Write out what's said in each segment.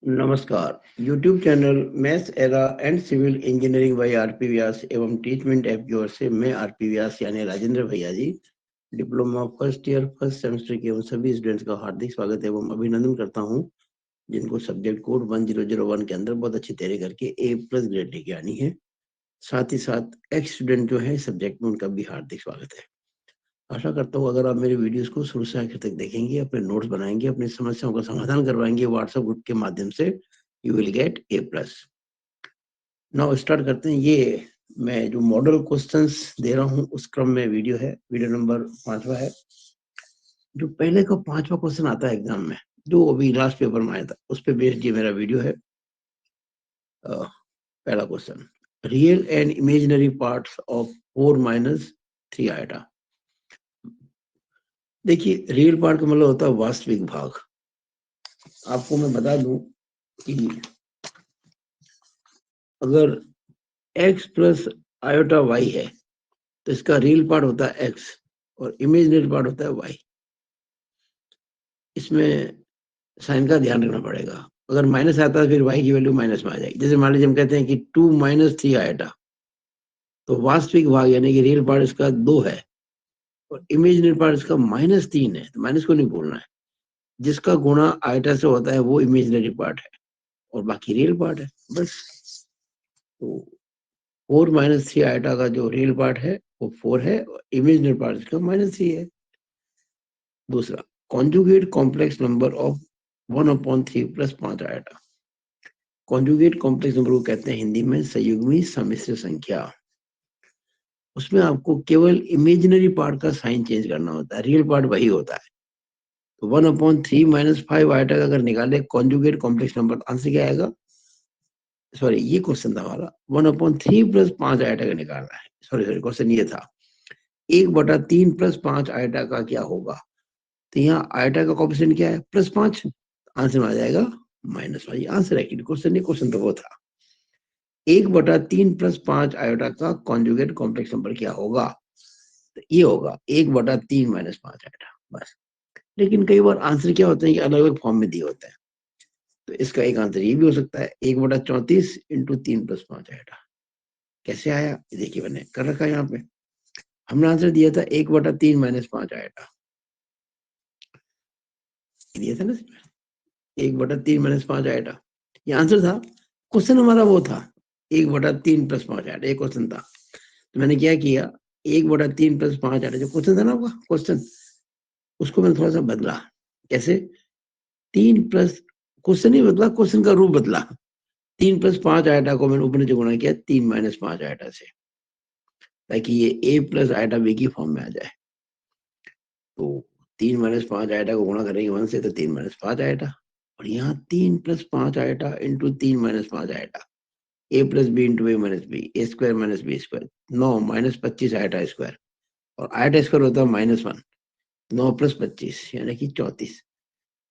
नमस्कार। YouTube channel maths era and civil engineering by RP Vyas एवं Teachment app की ओर से मैं आरपी व्यास यानी राजेंद्र भैया G diploma first year first semester के उन सभी स्टूडेंट्स का हार्दिक स्वागत एवं अभिनंदन करता हूं जिनको सब्जेक्ट कोड 1001 के अंदर बहुत अच्छी तैयारी करके A+ ग्रेड लेके आनी है। साथ ही साथ एक्स स्टूडेंट जो है सब्जेक्ट में उनका भी हार्दिक स्वागत है। आशा करता हूँ अगर आप मेरे वीडियोस को शुरू से आखिर तक देखेंगे, अपने नोट्स बनाएंगे, अपनी समस्याओं का समाधान करवाएंगे व्हाट्सएप ग्रुप के माध्यम से, you will get A+। Now start करते हैं। ये मैं जो मॉडल क्वेश्चंस दे रहा हूँ उस क्रम में वीडियो है। वीडियो नंबर 5वां है। जो पहले का 5वां क्वेश्चन आता है एग्जाम में, जो अभी लास्ट पेपर में आया था, उस पे बेस्ड ये मेरा वीडियो है। पहला question, real and imaginary parts of 4 - 3 iota. देखिए, रियल पार्ट का मतलब होता है वास्तविक भाग। आपको मैं बता दूं कि अगर x प्लस आयोटा y है तो इसका रियल पार्ट होता है x और इमेजिनरी पार्ट होता है y। इसमें साइन का ध्यान रखना पड़ेगा। अगर माइनस आता है फिर y की वैल्यू माइनस में आ जाएगी। जैसे मान लीजिए हम कहते हैं कि 2 - 3 आयोटा, तो वास्तविक भाग यानी कि रियल पार्ट इसका 2 है और इमेजिनरी पार्ट इसका -3 है। तो माइनस को नहीं बोलना है। जिसका गुणा आयोटा से होता है वो इमेजिनरी पार्ट है और बाकी रियल पार्ट है, बस। तो 4 - 3 आयोटा का जो रियल पार्ट है वो 4 है और इमेजिनरी पार्ट इसका -3 है। दूसरा, conjugate complex number of 1/3 + 5 iota. Conjugate complex number को कहते हैं हिंदी में संयुग्मी सम्मिश्र संख्या। उसमें आपको केवल इमेजिनरी पार्ट का साइन चेंज करना होता है, रियल पार्ट वही होता है। तो 1/3 - 5 आयोटा का अगर निकाले कॉन्जुगेट कॉम्प्लेक्स नंबर, आंसर क्या आएगा? सॉरी, ये क्वेश्चन था हमारा। 1/3 + 5 आयोटा का निकालना है। सॉरी, क्वेश्चन ये था 1/3 + 5 आयोटा का क्या होगा। तो यहाँ आयोटा का कोएफिशिएंट क्या है? +5। आंसर में आ जाएगा -5। आंसर है, क्वेश्चन नहीं, क्वेश्चन तो वो था 1/3 + 5 आयोटा का कॉन्जुगेट कॉम्प्लेक्स नंबर क्या होगा। तो ये होगा 1/3 - 5 आयोटा, बस। लेकिन कई बार आंसर क्या होते हैं कि अलग अलग फॉर्म में दिए होते हैं। तो इसका एक आंसर ये भी हो सकता है 1/34 × 3 + 5 आयोटा। कैसे आया ये देखिए, मैंने कर रखा है यहाँ पे। हमने आंसर दिया था 1/3 - 5 आयोटा, दिया था ना, 1/3 - 5 आयोटा, ये आंसर था। क्वेश्चन हमारा वो था 1/3 + 5 आयोटा, एक क्वेश्चन था। तो मैंने क्या किया, 1/3 + 5 आयोटा जो क्वेश्चन था ना, आपका क्वेश्चन, उसको मैंने थोड़ा सा बदला। कैसे? 3 प्लस, क्वेश्चन नहीं बदला, क्वेश्चन का रूप बदला। 3 + 5 आयोटा को मैंने ऊपर नीचे गुणा किया 3 - 5 आयोटा से, ताकि ये A+ आयोटा B की फॉर्म में आ जाए। तो 3 - 5 आयोटा को गुणा करेंगे 1 से, तो 3 - 5 आयोटा। और यहाँ 3 + 5 iota into 3 - 5 iota, A + B into A - B, A² - B², 9 -25 iota square. और आयोटा स्क्वायर होता है -1, 9 + 25 यानी कि 34।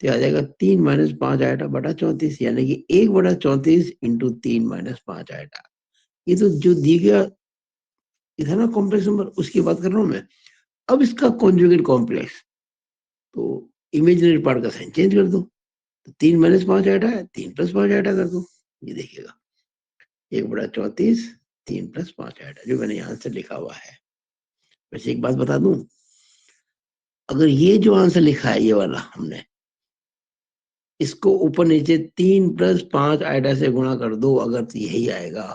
तो आ जाएगा 3 - 5 आयोटा बटा 34, यानी कि 1/34 इंटू 3 - 5 आयोटा। ये तो जो दी गया इधर ना कॉम्प्लेक्स नंबर, उसकी बात कर रहा हूं मैं। अब इसका कॉन्जुगेट कॉम्प्लेक्स, तो इमेजिनरी पार्ट का साइन चेंज कर दो। तो 3 - 5 आयोटा है, 3 + 5 आयोटा कर दो। ये देखिएगा 1/34 3 + 5 आयोटा, जो मैंने यहाँ से लिखा हुआ है। वैसे एक बात बता दूं, अगर ये जो आंसर लिखा है ये वाला हमने, इसको ऊपर नीचे 3 + 5 आयोटा से गुणा कर दो, अगर तो यही आएगा।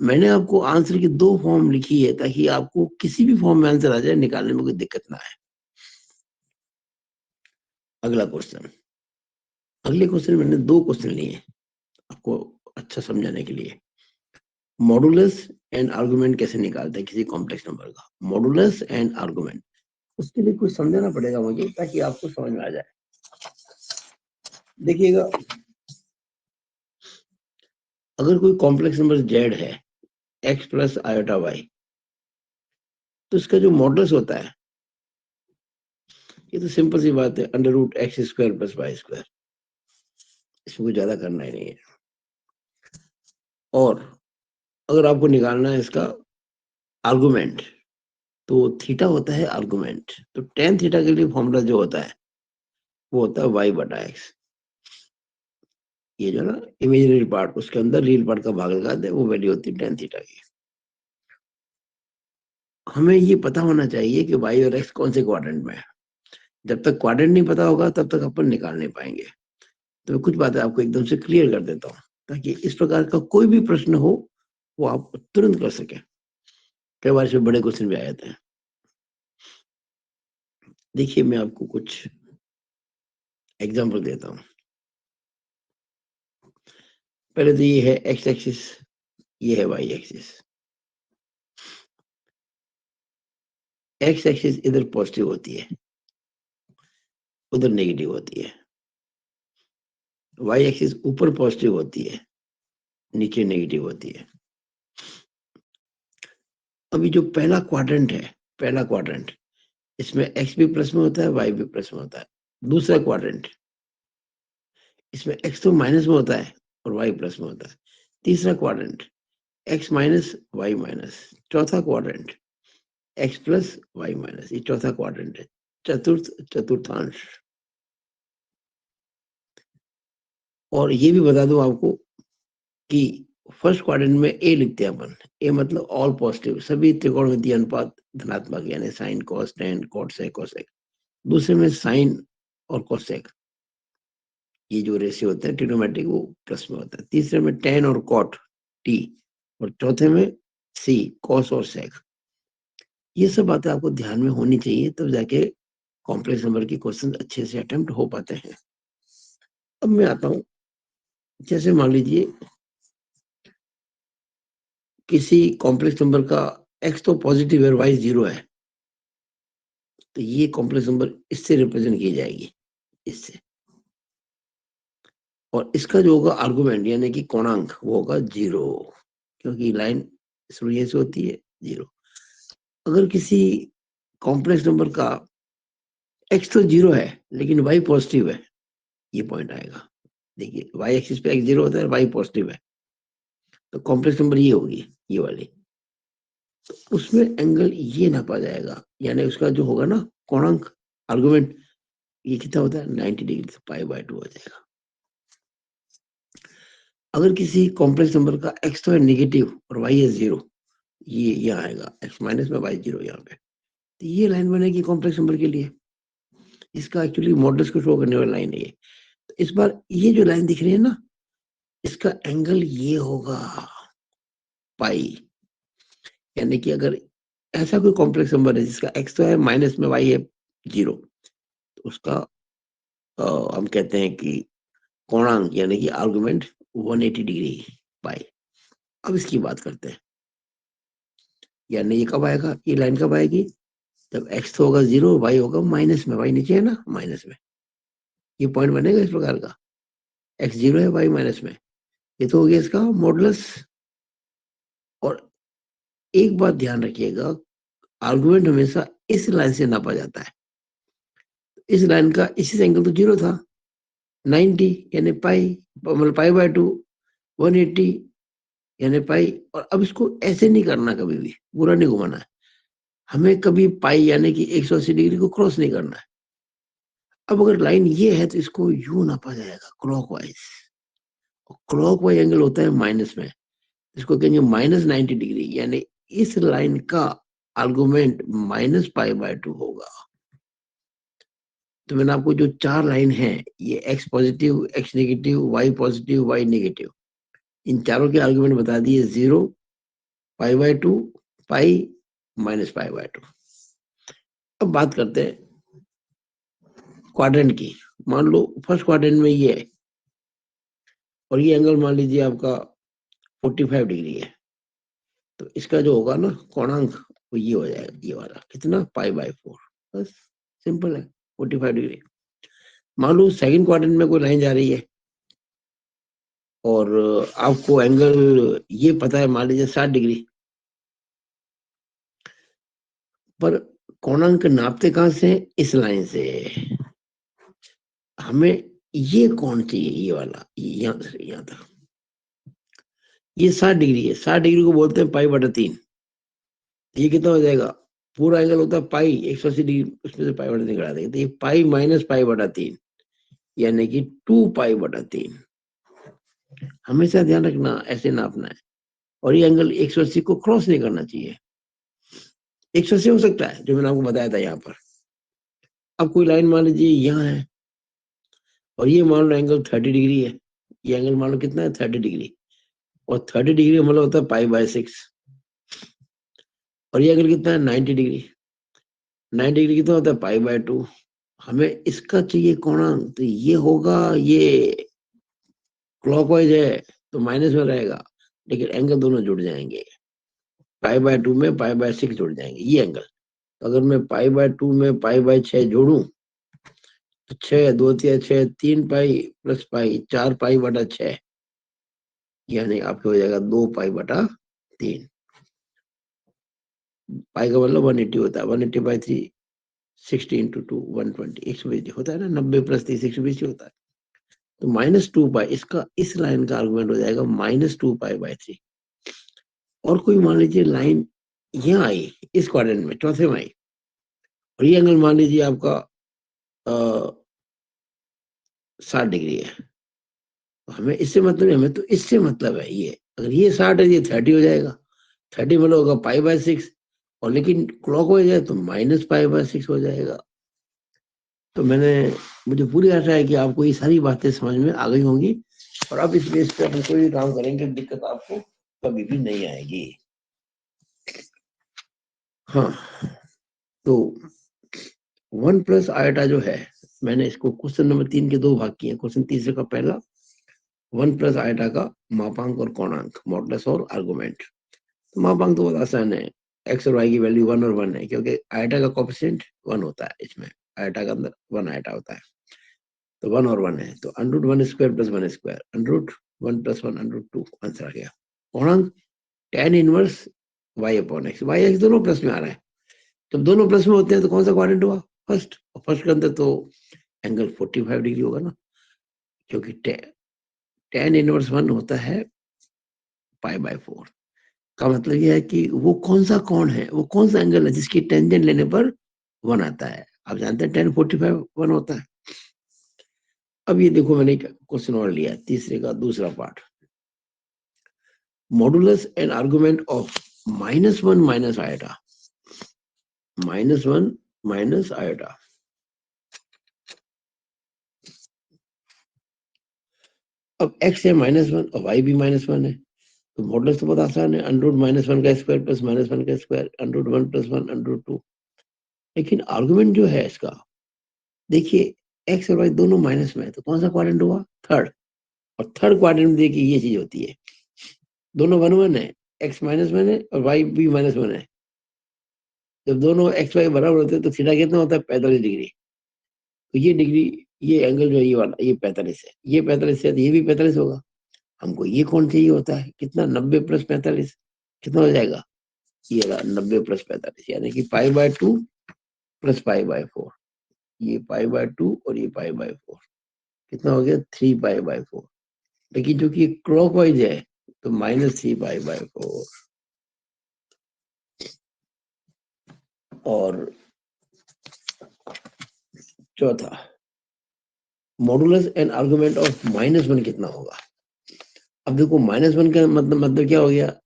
मैंने आपको आंसर की 2 फॉर्म लिखी है ताकि आपको किसी भी फॉर्म में आंसर आ जाए, निकालने में कोई दिक्कत ना आए। अगला क्वेश्चन, अगले क्वेश्चन मैंने 2 क्वेश्चन लिए आपको अच्छा समझाने के लिए। मॉडुलस एंड आर्गुमेंट कैसे निकालते हैं किसी कॉम्प्लेक्स नंबर का, मॉडुलस एंड आर्गुमेंट। उसके लिए कुछ समझाना पड़ेगा मुझे ताकि आपको समझ में आ जाए। देखिएगा, अगर कोई कॉम्प्लेक्स नंबर z है, x + आयोटा y, तो इसका जो मॉडुलस होता है, ये तो सिंपल सी बात है, √x² + y²। इसमें कुछ ज्यादा करना ही नहीं है। और अगर आपको निकालना है इसका आर्गुमेंट, तो थीटा होता है आर्गुमेंट। तो tan थीटा के लिए फॉर्मूला जो होता है वो होता है y/x। ये जो ना इमेजिनरी पार्ट, उसके अंदर रियल पार्ट का भाग लगा दे, वो वैल्यू होती है tan थीटा की। हमें ये पता होना चाहिए कि y और x कौन से क्वाड्रेंट में है। जब तक क्वाड्रेंट नहीं पता होगा तब तक अपन निकाल नहीं पाएंगे। तो मैं कुछ बातें आपको एकदम से क्लियर कर देता हूँ, ताकि इस प्रकार का कोई भी प्रश्न हो वो आप तुरंत कर सके। कई बार इसमें बड़े क्वेश्चन भी आ जाते हैं। देखिए, मैं आपको कुछ एग्जाम्पल देता हूँ। पहले तो ये है एक्स एक्सिस, ये है वाई एक्सिस। एक्स एक्सिस इधर पॉजिटिव होती है, उधर नेगेटिव होती है। वाई एक्सिस ऊपर पॉजिटिव होती है, नीचे नेगेटिव होती है। अभी जो पहला क्वाड्रेंट है, पहला क्वाड्रेंट, इसमें एक्स भी प्लस में होता है, वाई भी प्लस में होता है। दूसरा क्वाड्रेंट, इसमें एक्स तो माइनस में होता है और वाई प्लस में होता है। तीसरा quadrant, x minus y minus. चौथा quadrant, x plus y minus. ये चौथा क्वाड्रेंट है। चतुर्थ, चतुर्थांश। और ये भी बता दूं आपको कि फर्स्ट क्वाड्रेंट में ए लिखते हैं अपन। ए मतलब ऑल पॉजिटिव, सभी त्रिकोणमितीय अनुपात धनात्मक, यानी sine cos tan cot sec cosec. दूसरे में साइन और कोसेक, ये जो रेशियो होता है ट्रिग्नोमेट्रिक, वो प्लस में होता है। तीसरे में टेन और कॉट टी, और चौथे में सी कॉस और सेक। ये सब बातें आपको ध्यान में होनी चाहिए, तब जाके कॉम्प्लेक्स नंबर के क्वेश्चन अच्छे से अटेम्प्ट हो पाते हैं। अब मैं आता हूं, जैसे मान लीजिए किसी कॉम्प्लेक्स नंबर का एक्स तो पॉजिटिव है, वाई जीरो है, तो ये कॉम्प्लेक्स नंबर इससे रिप्रेजेंट की जाएगी, इससे। और इसका जो होगा आर्गुमेंट, यानी कि कोणांक, वो होगा जीरो, क्योंकि लाइन शुरू से होती है जीरो। अगर किसी कॉम्प्लेक्स नंबर का एक्स तो जीरो है लेकिन वाई पॉजिटिव है, ये पॉइंट आएगा। देखिए, वाई एक्सिस पे एक्स जीरो होता है, वाई पॉजिटिव है, तो कॉम्प्लेक्स नंबर ये होगी, ये वाली। तो उसमें एंगल ये नापा जाएगा, यानी उसका जो होगा ना कोणांक, आर्गुमेंट, ये कितना होता है 90 डिग्री, तो पाई/2 हो जाएगा। अगर किसी कॉम्प्लेक्स नंबर का एक्स तो है नेगेटिव और वाई है जीरो, ये यहाँ आएगा, एक्स माइनस में वाई जीरो यहाँ पे, तो ये लाइन बनेगी कॉम्प्लेक्स नंबर के लिए। इसका एक्चुअली मॉडल्स को शो करने वाली लाइन है ये। तो इस बार ये जो लाइन दिख रही है ना, इसका एंगल ये होगा पाई। यानी कि अगर ऐसा कोई कॉम्प्लेक्स नंबर है जिसका एक्स तो है माइनस में, वाई है जीरो, तो उसका हम कहते हैं कि कोणांक, यानी कि आर्गुमेंट 180 डिग्री पाई। अब इसकी बात करते हैं, यानी ये कब आएगा, ये लाइन कब आएगी, जब एक्स तो होगा जीरो, वाई होगा माइनस में, वाई नीचे है ना माइनस में। ये पॉइंट बनेगा इस प्रकार का, एक्स जीरो है, वाई माइनस में। ये तो हो गया इसका मॉडुलस। और एक बात ध्यान रखिएगा, आर्गुमेंट हमेशा इस लाइन से नापा जाता है। इस लाइन का इसी से एंगल तो जीरो था, 90 यानी पाई, मतलब पाई/2, 180 यानी पाई। और अब इसको ऐसे नहीं करना, कभी भी पूरा नहीं घुमाना है हमें, कभी पाई यानी कि 180 डिग्री को क्रॉस नहीं करना है। अब अगर लाइन ये है तो इसको यू नापा जाएगा क्लॉकवाइज। क्लॉकवाइज एंगल होता है माइनस में, इसको कहेंगे -90 डिग्री, यानी इस लाइन का आर्गुमेंट -पाई/2 होगा। तो मैंने आपको जो चार लाइन है, ये x positive, x negative, y positive, y negative, इन चारों के आर्गुमेंट बता दिए, 0, पाई/2, पाई, -पाई/2। अब बात करते हैं क्वाड्रेंट की। मान लो फर्स्ट क्वाड्रेंट में ये है, और ये एंगल मान लीजिए आपका 45 डिग्री है, तो इसका जो होगा ना कोणांक, वो ये हो जाएगा, ये वाला कितना, पाई/4। बस, सिंपल है, 45 डिग्री। मान लो सेकंड क्वाड्रेंट में कोई लाइन जा रही है, और आपको एंगल ये पता है, मान लीजिए 60 डिग्री, पर कोणांक नापते कहां से, इस लाइन से। हमें ये कौन चाहिए, ये वाला, यहाँ से यहाँ तक, ये 60 डिग्री है, 60 डिग्री को बोलते हैं पाई/3। ये कितना हो जाएगा, पूरा एंगल होता है पाई, 180 डिग्री, उसमें से पाई/3 निकाल देंगे, तो ये पाई -पाई/3, यानी कि 2 पाई/3। हमेशा ध्यान रखना ऐसे नापना है। और ये एंगल 180 को क्रॉस नहीं करना चाहिए। 180 हो सकता है जो मैंने आपको बताया था यहाँ पर। अब कोई लाइन मान लीजिए यहाँ है और ये मान लो एंगल 30 डिग्री है। ये एंगल मान लो कितना है 30 डिग्री, और 30 डिग्री मतलब होता है π/6। और ये एंगल कितना है 90 डिग्री। 90 डिग्री कितना होता है π/2। हमें इसका चाहिए कोणांक, तो ये होगा, ये क्लॉकवाइज है तो माइनस में रहेगा, लेकिन एंगल दोनों जुड़ जाएंगे। π/2 में π/6 जुड़ जाएंगे ये एंगल। तो अगर मैं π/2 में π/6 जोड़ू तो 6 2 3 6 3 पाई प्लस पाई 4 π/6, यानी आपके हो जाएगा 2 π/3। पाई का मतलब 180 होता है, 180/3 60 × 2 120 120 होता है ना, 90 + 30 120 होता है। तो -2 पाई, इसका इस लाइन का आर्गुमेंट हो जाएगा -2 π/3। और कोई मान लीजिए लाइन यहाँ आई इस क्वाड्रेंट में चौथे में आई, और ये एंगल मान लीजिए आपका 60 डिग्री है। तो हमें इससे मतलब नहीं, हमें तो इससे मतलब है। ये अगर ये 60 है, ये 30 हो जाएगा। 30 मतलब होगा π/6, और लेकिन क्लॉकवाइज है तो -π/6 हो जाएगा। तो मुझे पूरी आशा है कि आपको ये सारी बातें समझ में आ गई होंगी, और अब इस बेस पे अपन कोई भी काम करेंगे दिक्कत आपको कभी भी नहीं आएगी। हाँ, तो 1 + i जो है, मैंने इसको क्वेश्चन नंबर 3 के 2 भाग किए। क्वेश्चन तीसरे का पहला 1 + i का मापांक और कोणांक, मॉडुलस और आर्गुमेंट। तो मापांक तो बहुत आसान है, एक्स और वाई की वैल्यू 1 और 1 है, क्योंकि आयटा का कोएफिशिएंट 1 होता है। इसमें आयटा के अंदर 1 आयटा होता है, तो 1 और 1 है। तो √1² + 1² √1 + 1 √2 आंसर आ गया। पूर्णांक tan इनवर्स y/x, y/x दोनों प्लस में आ रहा है। जब दोनों प्लस में होते हैं तो कौन सा क्वाड्रेंट हुआ, फर्स्ट। और फर्स्ट के अंदर तो एंगल 45 डिग्री होगा ना, क्योंकि tan इनवर्स 1 होता है π/4। का मतलब यह है कि वो कौन सा कोण है, वो कौन सा एंगल है जिसकी टेंजेंट लेने पर 1 आता है। आप जानते हैं tan 45 1 होता है। अब ये देखो, मैंने एक क्वेश्चन और लिया, तीसरे का दूसरा part. Modulus and argument of -1 - eta, -1 - eta. अब x है -1 और y भी -1 है, तो मॉडुलस तो बहुत आसान है, √-1² + -1² √1 + 1 √2। लेकिन आर्गुमेंट जो है इसका, देखिए x और y दोनों माइनस में है, तो कौन सा क्वाड्रेंट हुआ, थर्ड। और थर्ड क्वाड्रेंट में देखिए ये चीज होती है, दोनों 1 1 है, x -1 है और y भी -1 है। जब दोनों x y बराबर होते हैं तो थीटा कितना होता है, 45 डिग्री। तो ये डिग्री, ये एंगल जो है ये वाला, ये 45 है, ये 45 है, तो ये भी 45 होगा। हमको ये कौन चाहिए होता है, कितना, 90 + 45 कितना हो जाएगा, ये रहा 90 + 45, यानी कि π/2 + π/4। ये π/2 और ये π/4 कितना हो गया, 3π/4। लेकिन जो कि क्लॉकवाइज है तो -3π/4। और चौथा, मॉडुलस एंड आर्गुमेंट ऑफ -1 कितना होगा। अब देखो -1 का मतलब क्या हो गया,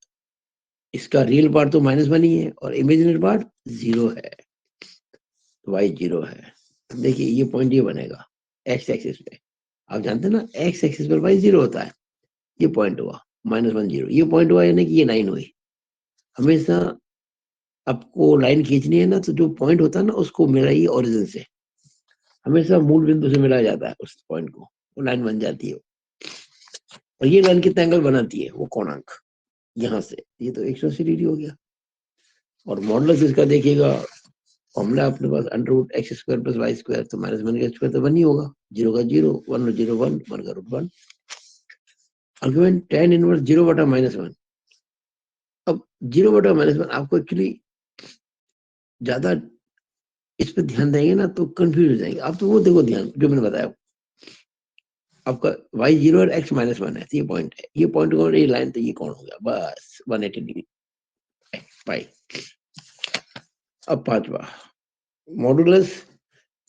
इसका रियल पार्ट तो -1 ही है और इमेजिनरी पार्ट 0 है, तो y 0 है। देखिए ये पॉइंट ये बनेगा x एक्सिस पे। आप जानते हैं ना x एक्सिस पर y 0 होता है। ये पॉइंट हुआ -1 0, ये पॉइंट हुआ, यानी कि ये लाइन हुई। हमेशा आपको लाइन खींचनी है ना, तो जो पॉइंट होता है ना उसको मिलाइए ओरिजिन से, हमेशा मूल बिंदु से मिलाया जाता है उस पॉइंट को, वो लाइन बन जाती है। और ये लाइन कितना एंगल बनाती है, वो कोणांक यहाँ से, ये तो 180 डिग्री हो गया। और मॉडुलस इसका देखिएगा, फॉर्मूला अपने पास √x² + y², तो -1² तो 1 ही होगा, 0 का 0, 1 और 0 1, 1 का √1। Argument tan inverse 0/-1। अब 0/-1 आपको एक्चुअली ज्यादा इस पे ध्यान देंगे ना तो कंफ्यूज हो जाएंगे आप। तो वो देखो ध्यान जो मैंने बताया आपका, y 0 और x -1 है, तो ये पॉइंट है, ये पॉइंट कौन, ये लाइन, तो ये कौन हो गया, बस 180 डिग्री पाई। अब पांचवा, modulus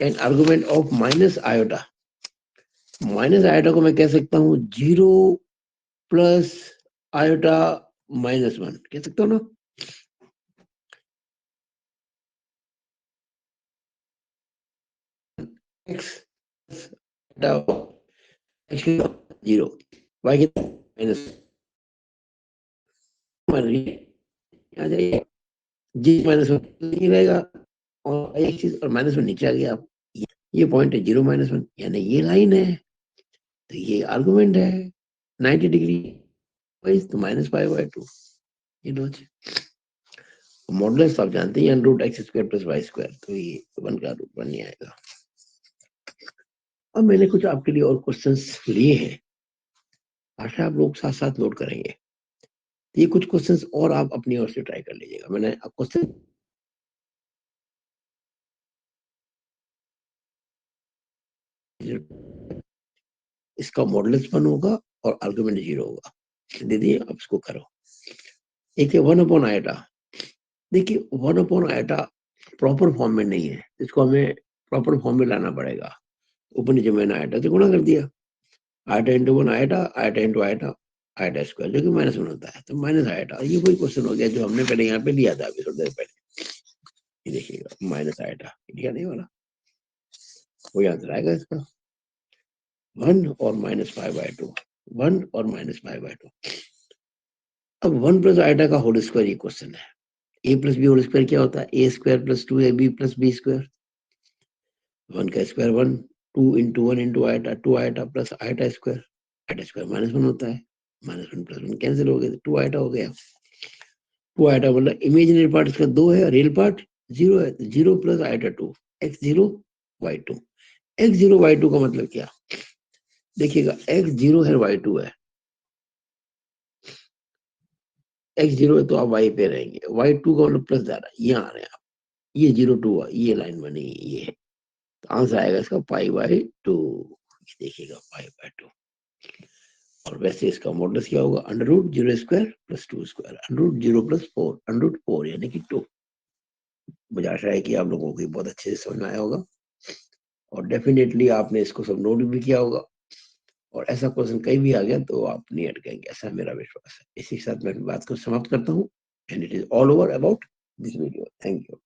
and argument of -i। -i को मैं कह सकता हूँ 0 प्लस आयोटा -1 कह सकते हो ना। एक्स जीरो, वाई कितना माइनस आ जाइए, जी -1 नहीं रहेगा, और एक चीज और -1 नीचे आ गया। ये पॉइंट है 0 -1, यानी ये लाइन है, तो ये आर्गुमेंट है 90 डिग्री, तो -π/2। ये लो जी, मॉडुलस आप जानते हैं √x²+y², तो ये 1 का √1 नहीं आएगा। अब मैंने कुछ आपके लिए और क्वेश्चंस लिए हैं, आशा आप लोग साथ साथ नोट करेंगे। ये कुछ क्वेश्चंस और आप अपनी ओर से ट्राई कर लीजिएगा। मैंने क्वेश्चन इसका मॉडुलस 1 होगा और आर्गुमेंट 0 होगा, दीदी आप इसको करो। एक है 1/i, देखिए 1/i प्रॉपर फॉर्म में नहीं है, इसको हमें प्रॉपर फॉर्म में लाना पड़ेगा। ऊपर नीचे मैंने आयटा से गुणा कर दिया, eta into 1 eta, eta into eta, eta square, जो कि -1 होता है, तो माइनस आयटा। ये वही क्वेश्चन हो गया जो हमने पहले यहाँ पे लिया था अभी थोड़ी देर पहले। ये देखिएगा माइनस आयटा, लिया नहीं वाला, वही आंसर आएगा इसका, 1 और -π/2, 1 और -π/2। अब 1 प्लस आयटा का होल स्क्वायर ये क्वेश्चन है। a plus B whole square क्या होता है? a² + 2ab + b²। 1 का square 1, 2 × 1 × eta, 2 eta plus eta square, eta square -1 होता है, -1 + 1 कैंसिल हो गया, 2 आयटा हो गया। 2 आयटा मतलब इमेजिनरी पार्ट इसका 2 है, रियल पार्ट 0 है, 0 + eta 2, x0 y2। x0 y2 का मतलब क्या? देखिएगा x0 है y2 है, x0 है तो आप y पे रहेंगे, y2 का मतलब प्लस जा रहा है, यहाँ आ रहे हैं आप, ये 0 2 ये लाइन बनी, ये है, तो आंसर आएगा इसका π/2। देखिएगा π/2। और वैसे इसका मॉडुलस क्या होगा? √0² + 2², √0 + 4, √4 यानी कि 2। मुझे आशा है कि आप लोगों को बहुत अच्छे से समझ में आया होगा, और डेफिनेटली आपने इसको सब नोट भी किया होगा, और ऐसा क्वेश्चन कहीं भी आ गया तो आप नहीं अटकेंगे, ऐसा मेरा विश्वास है। इसी के साथ मैं अपनी बात को समाप्त करता हूँ, and it is all over about this video. Thank you.